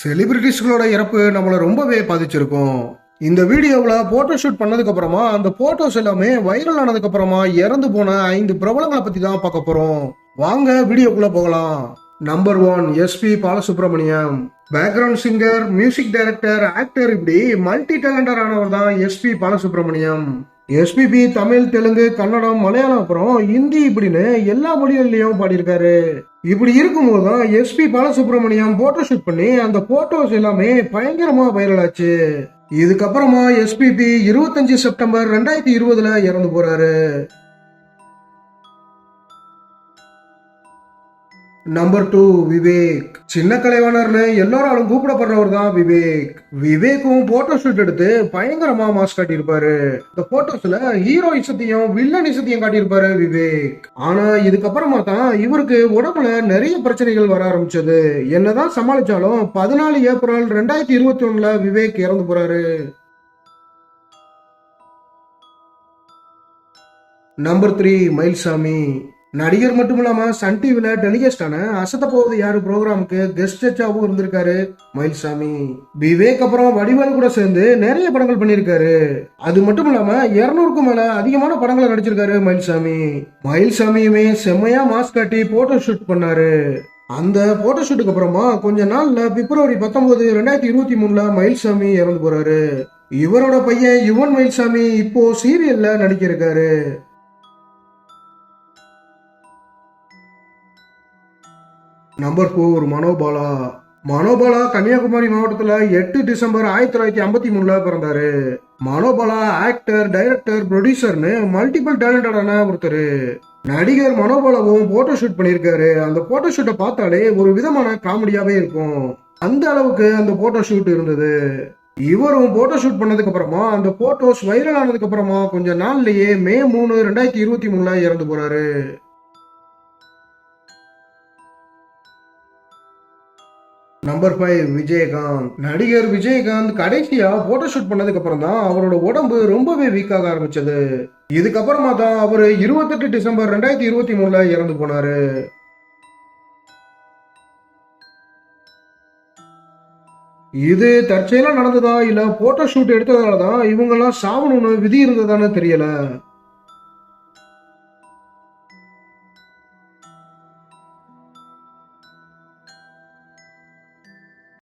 செலிபிரிட்டிஸ்களோட இறப்பு நம்மளை ரொம்பவே பாதிச்சிருக்கும். இந்த வீடியோவில் போட்டோ ஷூட் பண்ணதுக்கு அப்புறமா அந்த போட்டோஸ் எல்லாமே வைரல் ஆனதுக்கு அப்புறமா இறந்து போன 5 பிரபலங்களை பத்தி தான் பார்க்க போறோம். வாங்க வீடியோக்குள்ள போகலாம். Number 1 SP Balasubrahmanyam. Background singer, music director, actor, இப்படி மல்டி டேலண்டர் ஆனவர் தான் எஸ்பி பாலசுப்ரமணியம். எஸ்பிபி தமிழ், தெலுங்கு, கன்னடம், மலையாளம், அப்புறம் ஹிந்தி இப்படின்னு எல்லா மொழிகள்லயும் பாடியிருக்காரு. இப்படி இருக்கும்போது தான் எஸ்பி பாலசுப்ரமணியம் போட்டோ ஷூட் பண்ணி அந்த போட்டோஸ் எல்லாமே பயங்கரமா வைரல் ஆச்சு. இதுக்கப்புறமா எஸ்பிபி 25 செப்டம்பர் 2020 இறந்து போறாரு. நம்பர் 2 விவேக். சின்ன கலைவாணர்னு எல்லாராலும் கூப்பிடப்படுறவர் தான் விவேக். விவேக்கும் போட்டோ ஷூட் எடுத்து பயங்கரமா மாஸ் காட்டியிருப்பாரு. இந்த போட்டோஸ்ல ஹீரோ இசத்தையும் வில்லன் இசத்தையும் காட்டியிருப்பாரு விவேக். ஆனா இதுக்கப்புறமா தான் இவருக்கு உடம்புல நிறைய பிரச்சனைகள் வர ஆரம்பிச்சது. என்னதான் சமாளிச்சாலும் 14 ஏப்ரல் 2021 விவேக் இறந்து போறாரு. நம்பர் 3 மயில்சாமி. நடிகர் மட்டும் இல்லாம சன் டிவில டெலிகாஸ்டான அசத்த போவது யாரு ப்ரோக்ராமுக்கு கெஸ்ட் ஜட்ஜாவும் இருந்திருக்காரு மயில்சாமி. விவேக் அப்புறம் வடிவேலு கூட சேர்ந்து நிறைய படங்கள் பண்ணியிருக்காரு. அது மட்டும் இல்லாம 200க்கும் மேல அதிகமான படங்களை நடிச்சிருக்காரு மயில்சாமி. மயில்சாமியுமே செம்மையா மாஸ்க் காட்டி போட்டோ ஷூட் பண்ணாரு. அந்த போட்டோ ஷூட்டுக்கு அப்புறமா கொஞ்ச நாள்ல பிப்ரவரி 19 2023 மயில்சாமி இறந்து போறாரு. இவரோட பையன் யுவன் மயில்சாமி இப்போ சீரியல்ல நடிக்க இருக்காரு. நம்பர் 4 மனோபாலா. மனோபாலா கன்னியாகுமரி மாவட்டத்துல 8 டிசம்பர் 1953 பிறந்தாரு. மனோபாலா ஆக்டர், டைரக்டர், ப்ரொடியூசர்னு மல்டிபிள் டேலண்டடான ஒருத்தர். நடிகர் மனோபாலாவும் போட்டோ ஷூட் பண்ணியிருக்காரு. அந்த போட்டோ ஷூட்டை பார்த்தாலே ஒரு விதமான காமெடியாவே இருக்கும். அந்த அளவுக்கு அந்த போட்டோ ஷூட் இருந்தது. இவரும் போட்டோ ஷூட் பண்ணதுக்கு அப்புறமா அந்த போட்டோஸ் வைரல் ஆனதுக்கு அப்புறமா கொஞ்ச நாள்லயே மே 3 2023 இறந்து போறாரு. நம்பர் 5 விஜயகாந்த். நடிகர் விஜயகாந்த் கடைசியா போட்டோ ஷூட் பண்ணதுக்கு அப்புறம் தான் அவரோட உடம்பு ரொம்பவே வீக்காக ஆரம்பிச்சது. இதுக்கப்புறமா தான் அவரு 28 டிசம்பர் 2023 இறந்து போனாரு. இது தற்செயலா நடந்ததா இல்ல போட்டோ ஷூட் எடுத்ததால தான் இவங்க எல்லாம் சாவணும்னு விதி இருந்ததான்னு தெரியல.